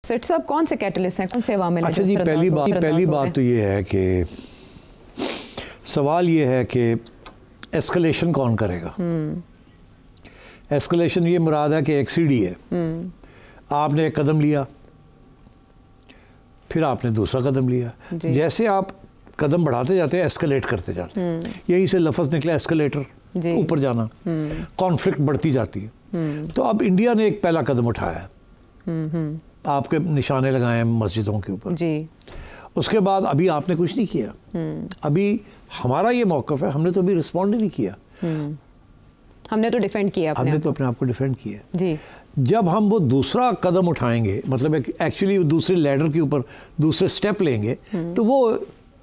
सेठ साहब कौन से कैटलिस्ट हैं, कौन से अवामिल हैं? अच्छा जी, पहली बात तो ये है कि सवाल ये है कि एस्केलेशन कौन करेगा। एस्केलेशन ये मुराद है कि एक सीढ़ी है, आपने एक कदम लिया, फिर आपने दूसरा कदम लिया, जैसे आप कदम बढ़ाते जाते हैं एस्केलेट करते जाते हैं, यही से लफ्ज़ निकला एस्केलेटर, ऊपर जाना, कॉन्फ्लिक्ट बढ़ती जाती है। तो अब इंडिया ने एक पहला कदम उठाया, आपके निशाने लगाए हैं मस्जिदों के ऊपर जी। उसके बाद अभी आपने कुछ नहीं किया, अभी हमारा ये मौक़िफ़ है, हमने तो अभी रिस्पॉन्ड ही नहीं किया, हमने तो डिफेंड किया, हमने तो अपने आप को डिफेंड किया जी। जब हम वो दूसरा कदम उठाएंगे, मतलब एक्चुअली दूसरे लैडर के ऊपर दूसरे स्टेप लेंगे, तो वो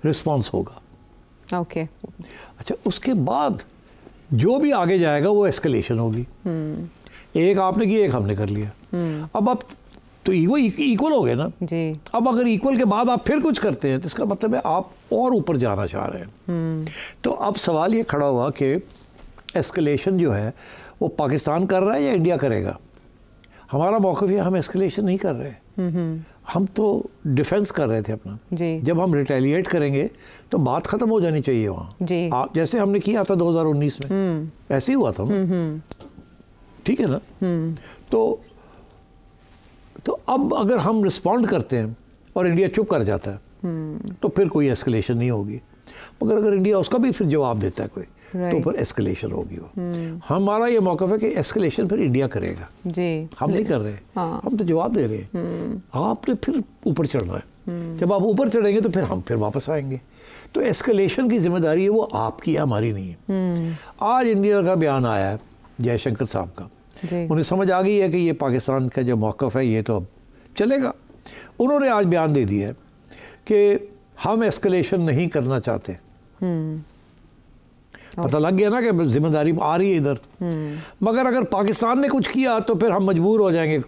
रिस्पॉन्स होगा। ओके अच्छा, उसके बाद जो भी आगे जाएगा वो एस्केलेशन होगी। एक आपने की, एक हमने कर लिया, अब आप तो वो इक्वल हो गए ना जी। अब अगर इक्वल के बाद आप फिर कुछ करते हैं तो इसका मतलब है आप और ऊपर जाना चाह रहे हैं। तो अब सवाल ये खड़ा हुआ कि एस्केलेशन जो है वो पाकिस्तान कर रहा है या इंडिया करेगा। हमारा मौक़िफ़ है हम एस्केलेशन नहीं कर रहे, हम तो डिफेंस कर रहे थे अपना जी। जब हम रिटेलिएट करेंगे तो बात ख़त्म हो जानी चाहिए वहाँ, जैसे हमने किया था 2019 में, ऐसे ही हुआ था, ठीक है ना। तो अब अगर हम रिस्पॉन्ड करते हैं और इंडिया चुप कर जाता है तो फिर कोई एस्केलेशन नहीं होगी, मगर अगर इंडिया उसका भी फिर जवाब देता है कोई तो फिर एस्केलेशन होगी वो। हमारा ये मौक़िफ़ है कि एस्केलेशन फिर इंडिया करेगा जी। हम नहीं कर रहे, हम तो जवाब दे रहे हैं, आपने फिर ऊपर चढ़ना है, जब आप ऊपर चढ़ेंगे तो फिर वापस आएंगे। तो एस्केलेशन की जिम्मेदारी है वो आपकी है, हमारी नहीं है। आज इंडिया का बयान आया है जयशंकर साहब का, उन्हें समझ आ गई है कि ये पाकिस्तान का जो मौक़िफ़ है ये तो अब चलेगा। उन्होंने आज बयान दे दिया है कि हम एस्केलेशन नहीं करना चाहते। पता लग गया ना कि जिम्मेदारी आ रही है इधर, मगर अगर पाकिस्तान ने कुछ किया तो फिर हम मजबूर हो जाएंगे,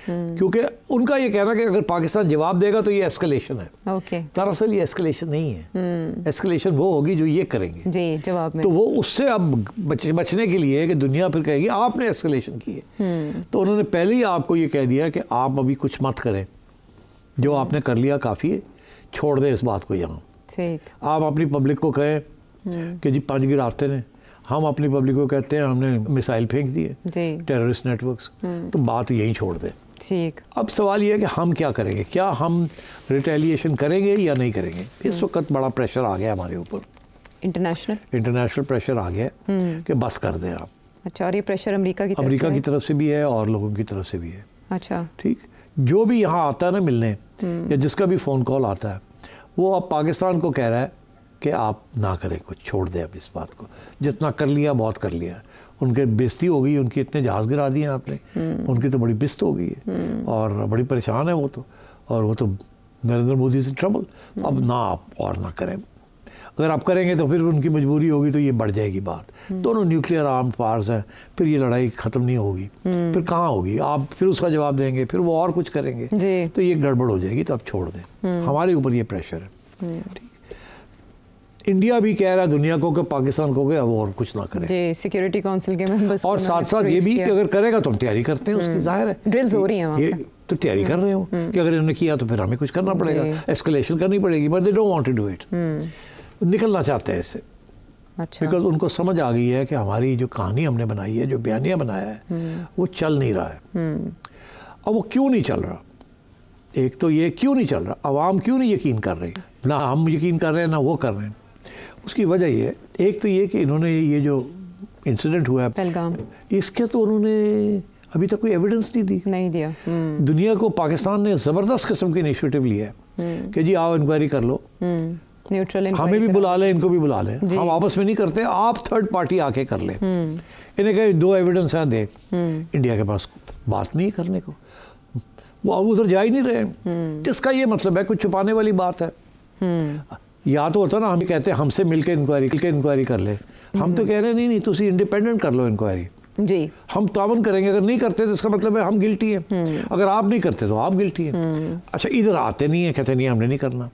क्योंकि उनका ये कहना कि अगर पाकिस्तान जवाब देगा तो ये एस्केलेशन है। दरअसल ये एस्केलेशन नहीं है, एस्केलेशन वो होगी जो ये करेंगे जी जवाब में। तो वो उससे अब बचने के लिए कि दुनिया फिर कहेगी आपने एस्केलेशन की है, तो उन्होंने पहले ही आपको ये कह दिया कि आप अभी कुछ मत करें, जो आपने कर लिया काफ़ी है, छोड़ दें इस बात को। यहाँ आप अपनी पब्लिक को कहें कि जी 5 गिराते ने, हम अपनी पब्लिक को कहते हैं हमने मिसाइल फेंक दिए टेररिस्ट नेटवर्क्स, तो बात यहीं छोड़ दें। ठीक। अब सवाल ये है कि हम क्या करेंगे, क्या हम रिटेलिएशन करेंगे या नहीं करेंगे। इस वक्त बड़ा प्रेशर आ गया हमारे ऊपर, इंटरनेशनल प्रेशर आ गया कि बस कर दें आप। अच्छा, और ये प्रेशर अमेरिका की तरफ से भी है और लोगों की तरफ से भी है। अच्छा, ठीक। जो भी यहाँ आता है ना मिलने, या जिसका भी फ़ोन कॉल आता है, वो अब पाकिस्तान को कह रहा है कि आप ना करें, कुछ छोड़ दें अब इस बात को, जितना कर लिया बहुत कर लिया। उनके बेइज्जती हो गई, उनके इतने जहाज़ गिरा दिए आपने, उनकी तो बड़ी बिस्त हो गई है और बड़ी परेशान है वो तो, और वो तो नरेंद्र मोदी से ट्रबल। अब ना आप और ना करें, अगर आप करेंगे तो फिर उनकी मजबूरी होगी, तो ये बढ़ जाएगी बात। दोनों न्यूक्लियर आर्म्ड पावर्स हैं, फिर ये लड़ाई ख़त्म नहीं होगी, फिर कहाँ होगी, आप फिर उसका जवाब देंगे, फिर वो और कुछ करेंगे, तो ये गड़बड़ हो जाएगी। तो आप छोड़ दें, हमारे ऊपर ये प्रेशर है। ठीक। इंडिया भी कह रहा है दुनिया को कि पाकिस्तान को अब और कुछ ना करें जी, सिक्योरिटी काउंसिल के मेंबर्स, और साथ साथ ये भी कि अगर करेगा तो हम तैयारी करते हैं उसकी, जाहिर है ड्रिल्स हो रही हैं, ये तो तैयारी कर रहे हो कि अगर इन्होंने किया तो फिर हमें कुछ करना पड़ेगा, एस्केलेशन करनी पड़ेगी, but they don't want to do it, निकलना चाहते हैं इससे। अच्छा। बिकॉज उनको समझ आ गई है कि हमारी जो कहानी हमने बनाई है, जो बयानिया बनाया है, वो चल नहीं रहा है। अब वो क्यों नहीं चल रहा, एक तो ये क्यों नहीं चल रहा, अवाम क्यों नहीं यकीन कर रही, ना हम यकीन कर रहे हैं ना वो कर रहे हैं। उसकी वजह ये, एक तो ये कि इन्होंने ये जो इंसिडेंट हुआ है पहलगाम, इसके तो उन्होंने अभी तक कोई एविडेंस नहीं दिया। दुनिया को पाकिस्तान ने ज़बरदस्त किस्म की इनिशिएटिव लिया है कि जी आओ इंक्वायरी कर लो, न्यूट्रल, हमें भी बुला लें, इनको भी बुला लें, हम आपस में नहीं करते, आप थर्ड पार्टी आके कर लें। इन्हें कहे 2 एविडेंस हैं दे, इंडिया के पास बात नहीं करने को, वो अब उधर जा ही नहीं रहे। जिसका ये मतलब है कुछ छुपाने वाली बात है। या तो होता ना हम कहते हैं हमसे मिलकर इंक्वायरी कर ले, हम तो कह रहे हैं नहीं तुसी इंडिपेंडेंट कर लो इंक्वायरी जी, हम तावन करेंगे, अगर नहीं करते तो इसका मतलब है हम गिल्टी हैं, अगर आप नहीं करते तो आप गिल्टी हैं। अच्छा, इधर आते नहीं है, कहते नहीं हमने नहीं करना,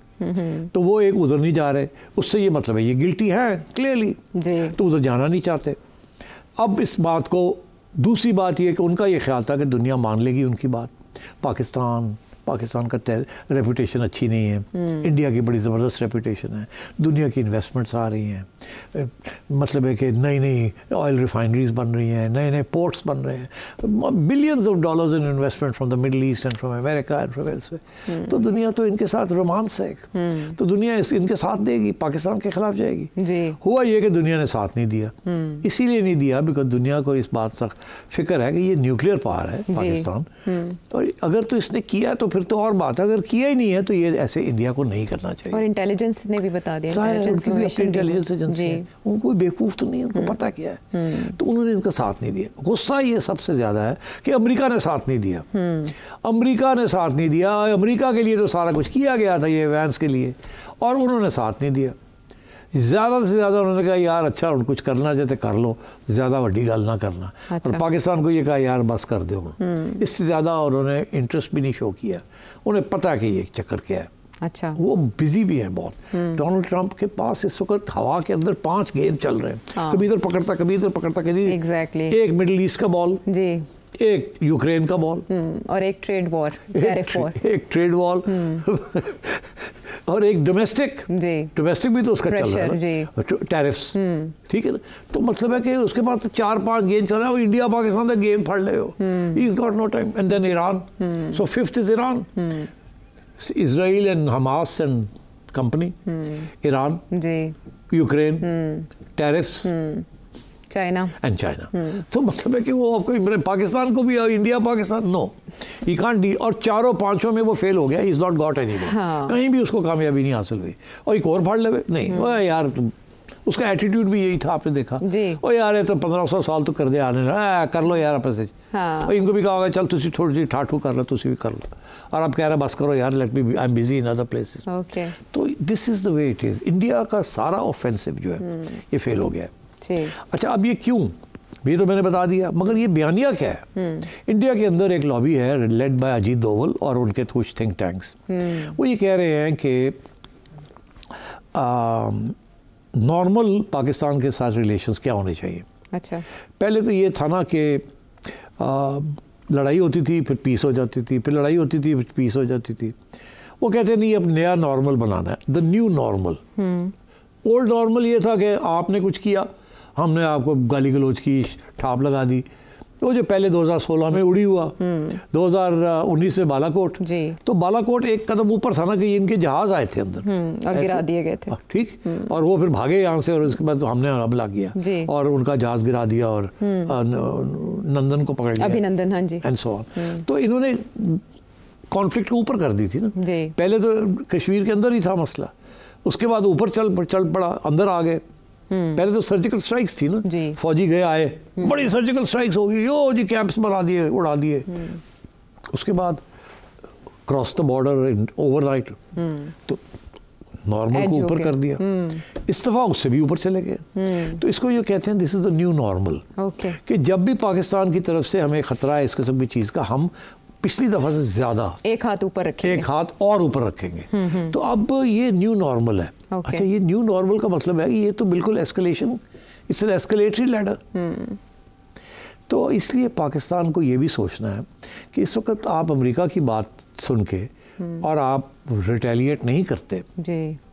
तो वो एक उधर नहीं जा रहे, उससे ये मतलब है ये गिल्टी है क्लियरली, तो उधर जाना नहीं चाहते। अब इस बात को, दूसरी बात ये कि उनका ये ख्याल था कि दुनिया मान लेगी उनकी बात, पाकिस्तान पाकिस्तान का रेपुटेशन अच्छी नहीं है, इंडिया की बड़ी ज़बरदस्त रेपुटेशन है, दुनिया की इन्वेस्टमेंट्स आ रही हैं, मतलब है कि नई नई ऑयल रिफाइनरीज बन रही हैं, नए नए पोर्ट्स बन रहे हैं, billions of dollars in investment from the middle east and from America and from elsewhere. तो दुनिया तो इनके साथ रोमांस है, तो दुनिया इनके साथ देगी, पाकिस्तान के खिलाफ जाएगी। हुआ ये कि दुनिया ने साथ नहीं दिया, इसीलिए नहीं दिया बिकॉज दुनिया को इस बात से फिक्र है कि ये न्यूक्लियर पावर है पाकिस्तान, और अगर तो इसने किया तो फिर तो और बात है, अगर किया ही नहीं है तो ये ऐसे इंडिया को नहीं करना चाहिए। और इंटेलिजेंस ने भी बता दिया, इंटेलिजेंस एजेंसी है, उनको बेवकूफ़ तो नहीं, उनको पता क्या है, तो उन्होंने इनका साथ नहीं दिया। गुस्सा ये सबसे ज़्यादा है कि अमेरिका ने साथ नहीं दिया, अमेरिका ने साथ नहीं दिया, अमेरिका के लिए तो सारा कुछ किया गया था ये वैंस के लिए, और उन्होंने साथ नहीं दिया। ज़्यादा से ज़्यादा उन्होंने कहा यार अच्छा उन कुछ करना चाहते कर लो, ज़्यादा बड़ी गल ना करना। अच्छा। और पाकिस्तान को ये कहा यार बस कर दो, इससे ज़्यादा उन्होंने इंटरेस्ट भी नहीं शो किया, उन्हें पता है कि ये चक्कर क्या है। अच्छा। वो बिजी भी है बहुत। डोनाल्ड ट्रंप के पास इस वक्त हवा के अंदर 5 गेंद चल रहे हैं, कभी इधर पकड़ता कभी इधर पकड़ता, कभी एक मिडिल ईस्ट का बॉल जी, एक यूक्रेन का बॉल, और एक ट्रेड वॉर, एक ट्रेड वॉर और एक डोमेस्टिक भी तो उसका चल रहा है, टैरिफ्स, ठीक है ना। तो मतलब है कि उसके बाद 4-5 गेम चल रहा है, वो इंडिया पाकिस्तान का गेम फाड़ ले हो, he is got no time. And then Iran, so 5th is Iran, Israel and Hamas and company, Iran, Ukraine, tariffs, China and China. तो मतलब है कि वो आपको पाकिस्तान को भी, India Pakistan, no he can't डी, और 4-5 में वो फेल हो गया, इज नॉट गॉट एनी, कहीं भी उसको कामयाबी नहीं हासिल हुई। और एक और फाड़ ले नहीं, वो यार उसका एटीट्यूड भी यही था, आपने देखा, ओ यार ये तो 1500 साल तो कर दे आने कर लो यार अपने से। और इनको भी कहा होगा चल तुसी थोड़ी सी ठाठू कर लो, तुसी भी कर लो, और आप कह रहे बस करो यार, let me, I am busy in other places. तो this is the way it is. India का सारा ऑफेंसिव जो है ये फेल हो गया है। अच्छा, अब ये क्यों, ये तो मैंने बता दिया, मगर ये बयानिया क्या है? इंडिया के अंदर एक लॉबी है लेड बाय अजीत डोवल और उनके कुछ थिंक टैंक्स, वो ये कह रहे हैं कि नॉर्मल पाकिस्तान के साथ रिलेशंस क्या होने चाहिए। अच्छा, पहले तो ये था ना कि लड़ाई होती थी फिर पीस हो जाती थी, फिर लड़ाई होती थी फिर पीस हो जाती थी। वो कहते नहीं, अब नया नॉर्मल बनाना है, the new normal. Old normal ये था कि आपने कुछ किया, हमने आपको गाली गलौज की, ठाप लगा दी। तो जो पहले 2016 में उड़ी हुआ, 2019 में बालाकोट, तो बालाकोट एक कदम ऊपर था ना कि इनके जहाज आए थे अंदर और गिरा दिए गए थे, ठीक, और वो फिर भागे यहाँ से, और उसके बाद तो हमने हमला किया और उनका जहाज गिरा दिया और नंदन को पकड़ लिया, अभिनंदन, हाँ जी, एंड सो ऑन। तो इन्होंने कॉन्फ्लिक्ट को ऊपर कर दी थी ना। पहले तो कश्मीर के अंदर ही था मसला, उसके बाद ऊपर चल पड़ा, अंदर आ गए। पहले तो सर्जिकल स्ट्राइक्स थी ना, फौजी गए आए, बड़ी सर्जिकल स्ट्राइक्स हो गई, यो जी कैंप्स बना दिए, उड़ा दिए। उसके बाद क्रॉस द बॉर्डर ओवरनाइट, तो नॉर्मल को ऊपर कर दिया। इस दफा उससे भी ऊपर चले गए। तो इसको ये कहते हैं this is the new normal, कि जब भी पाकिस्तान की तरफ से हमें खतरा है इस किस्म की चीज़ का, हम पिछली दफा से ज्यादा एक हाथ ऊपर रखेंगे, एक हाथ और ऊपर रखेंगे। तो अब ये न्यू नॉर्मल है। अच्छा, ये न्यू नॉर्मल का मतलब है कि ये तो बिल्कुल escalation, it's an escalatory ladder. तो इसलिए पाकिस्तान को ये भी सोचना है कि इस वक्त आप अमेरिका की बात सुन के और आप रिटेलिएट नहीं करते,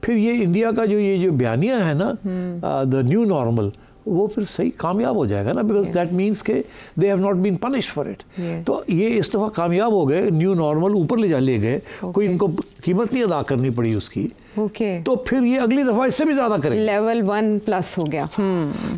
फिर ये इंडिया का जो बयानिया है ना, द न्यू नॉर्मल, वो फिर सही कामयाब हो जाएगा ना, बिकॉज दैट मीन्स के they have not been punished for it. तो ये इस दफ़ा कामयाब हो गए, न्यू नॉर्मल ऊपर ले गए, कोई इनको कीमत नहीं अदा करनी पड़ी उसकी। तो फिर ये अगली दफ़ा इससे भी ज़्यादा करेंगे, लेवल 1+ हो गया।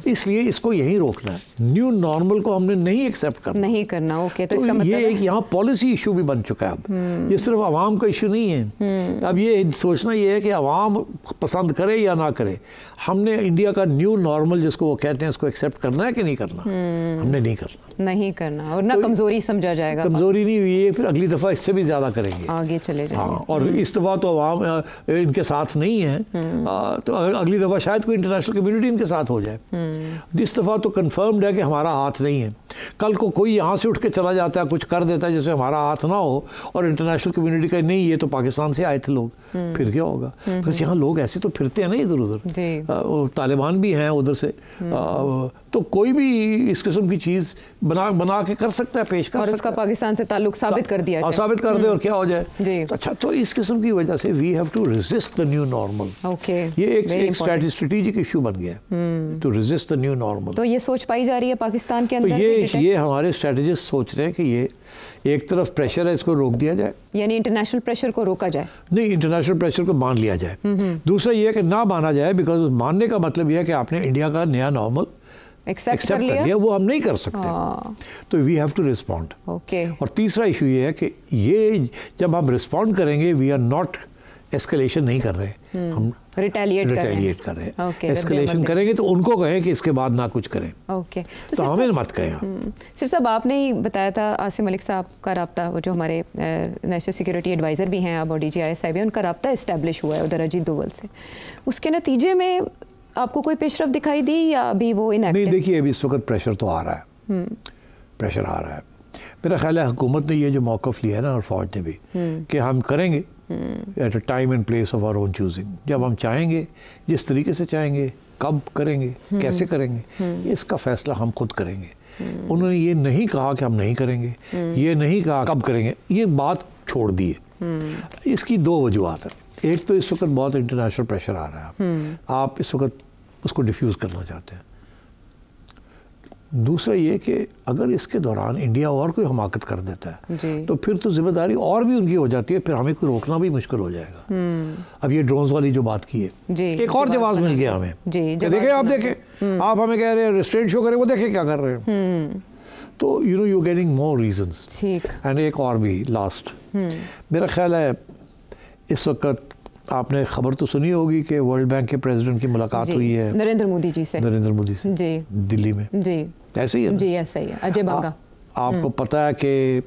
इसलिए इसको यहीं रोकना है, न्यू नॉर्मल को हमने नहीं एक्सेप्ट करना, तो इसका मतलब ये एक यहाँ पॉलिसी इशू भी बन चुका है। अब ये सिर्फ आवाम का इशू नहीं है, अब ये सोचना ये है कि आवाम पसंद करे या ना करे, हमने इंडिया का न्यू नॉर्मल जिसको वो कहते हैं उसको एक्सेप्ट करना है कि नहीं करना। हमने नहीं करना, और ना कमजोरी समझा जाएगा, कमजोरी नहीं हुई है, फिर अगली दफ़ा इससे भी ज़्यादा करेंगे, आगे चले जाएंगे। हाँ, और इस दफ़ा तो आवाम इनके साथ नहीं है, तो अगली दफ़ा शायद कोई इंटरनेशनल कम्युनिटी इनके साथ हो जाए। इस दफ़ा तो कंफर्म्ड है कि हमारा हाथ नहीं है। कल को कोई यहाँ से उठ के चला जाता है, कुछ कर देता है जैसे हमारा हाथ ना हो, और इंटरनेशनल कम्युनिटी का नहीं ये तो पाकिस्तान से आए थे लोग, फिर क्या होगा? बस यहाँ लोग ऐसे तो फिरते हैं ना इधर उधर, तालिबान भी हैं उधर से, तो कोई भी इस किस्म की चीज़ बना के कर सकता है, पेश कर और सकता उसका है, पाकिस्तान से ताल्लुक साबित कर दिया, साबित कर दे और क्या हो जाए। तो अच्छा, तो इस किस्म की वजह से we have to resist the new normal. ये एक स्ट्रेटेजिक इशू बन गया, to resist the new normal. तो ये सोच पाई जा रही है पाकिस्तान के अंदर? तो ये हमारे स्ट्रेटेजिस्ट सोच रहे हैं कि ये एक तरफ प्रेशर है, इसको रोक दिया जाए, यानी इंटरनेशनल प्रेशर को रोका जाए, नहीं इंटरनेशनल प्रेशर को मान लिया जाए। दूसरा ये है कि ना माना जाए, बिकॉज मानने का मतलब यह है कि आपने इंडिया का नया नॉर्मल एक्सेप्ट कर लिया, वो हम नहीं कर सकते, तो वी हैव टू रिस्पॉन्ड। और तीसरा इशू ये है कि ये जब हम रिस्पॉन्ड करेंगे, वी आर नॉट एस्केलेशन नहीं कर रहे, हम रिटेलिएट कर रहे हैं। एस्केलेशन करेंगे तो उनको कहें कि इसके बाद ना कुछ करें, तो हमें मत कहें। सिर्फ साहब आपने ही बताया था, आसिम मलिक साहब का राब्ता, वो जो हमारे नेशनल सिक्योरिटी एडवाइज़र भी हैं अब और DGIS भी, उनका राब्ता इस्टेब्लिश हुआ है उधर अजीत डोवल से, उसके नतीजे में आपको कोई पेशरफ दिखाई दी या अभी वो इनएक्टिव? नहीं, देखिए अभी इस वक्त प्रेशर तो आ रहा है, प्रेशर आ रहा है। मेरा ख्याल है हुकूमत ने ये जो मौक़िफ़ लिया है ना, और फ़ौज ने भी, कि हम करेंगे at a time and place of our own choosing, जब हम चाहेंगे, जिस तरीके से चाहेंगे, कब करेंगे, कैसे करेंगे, इसका फ़ैसला हम खुद करेंगे। उन्होंने ये नहीं कहा कि हम नहीं करेंगे, ये नहीं कहा कब करेंगे, ये बात छोड़ दी है। इसकी दो वजूहत है। एक तो इस वक्त बहुत इंटरनेशनल प्रेशर आ रहा है, आप इस वक्त उसको डिफ्यूज़ करना चाहते हैं। दूसरा ये कि अगर इसके दौरान इंडिया और कोई हमाकत कर देता है तो फिर तो जिम्मेदारी और भी उनकी हो जाती है, फिर हमें कोई रोकना भी मुश्किल हो जाएगा। अब ये ड्रोन्स वाली जो बात की है, एक और जवाब मिल गया हमें, देखें आप देखें, आप हमें कह रहे हैं रिस्ट्रेंट शो करें, वो देखें क्या कर रहे हैं। तो you know you getting more reasons. And एक और भी लास्ट, मेरा ख्याल है इस वक्त आपने खबर तो सुनी होगी कि वर्ल्ड बैंक के प्रेसिडेंट की मुलाकात हुई है नरेंद्र मोदी जी से जी, दिल्ली में जी, ऐसे ही है जी, ऐसा ही है। अजय बंगा, आपको पता है कि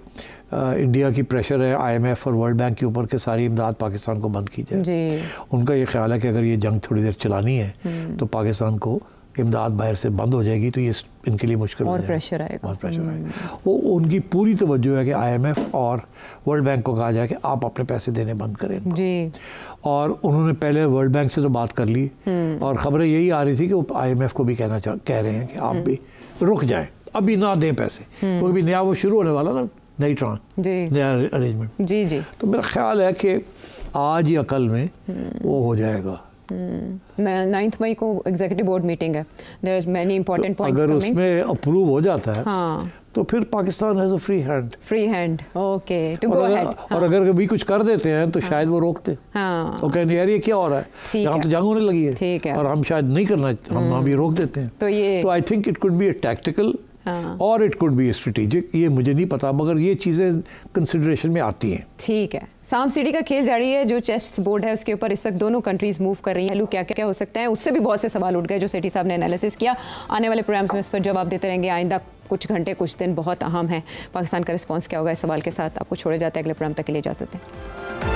इंडिया की प्रेशर है IMF और वर्ल्ड बैंक के ऊपर कि सारी इमदाद पाकिस्तान को बंद की जाए जी। उनका ये ख्याल है कि अगर ये जंग थोड़ी देर चलानी है तो पाकिस्तान को इमदाद बाहर से बंद हो जाएगी, तो ये इनके लिए मुश्किल और प्रेशर आएगा, और प्रेशर आएगा। वो उनकी पूरी तवज्जो है कि IMF और वर्ल्ड बैंक को कहा जाए कि आप अपने पैसे देने बंद करें जी। और उन्होंने पहले वर्ल्ड बैंक से तो बात कर ली, और ख़बरें यही आ रही थी कि वो IMF को भी कह रहे हैं कि आप भी रुक जाएं, अभी ना दें पैसे, क्योंकि नया वो शुरू होने वाला ना, नया अरेंजमेंट जी। तो मेरा ख्याल है कि आज या कल में वो हो जाएगा। 9 मई को एग्जीक्यूटिव बोर्ड मीटिंग है, there is many important points coming. अगर उसमें अप्रूव हो जाता है तो फिर Pakistan has a free hand okay to go ahead. और अगर कभी कुछ कर देते हैं तो शायद वो रोकते, तो कहते यार ये क्या हो रहा है, यहाँ तो जंग होने लगी है और हम शायद नहीं करना, हम अभी रोक देते हैं। तो I think it could be a tactical और इट कुड बी स्ट्रेटेजिक, ये मुझे नहीं पता, मगर ये चीज़ें कंसिडरेशन में आती हैं। ठीक है, सांप सीढ़ी का खेल जारी है, जो चेस बोर्ड है उसके ऊपर इस वक्त दोनों कंट्रीज मूव कर रही हैं। क्या क्या हो सकता है, उससे भी बहुत से सवाल उठ गए जो सेठी साहब ने एनालिसिस किया। आने वाले प्रोग्राम्स में इस पर जवाब देते रहेंगे। आइंदा कुछ घंटे कुछ दिन बहुत अहम है, पाकिस्तान का रिस्पॉन्स क्या होगा, इस सवाल के साथ आपको छोड़े जाते हैं। अगले प्रोग्राम तक के लिए इजाज़त दें।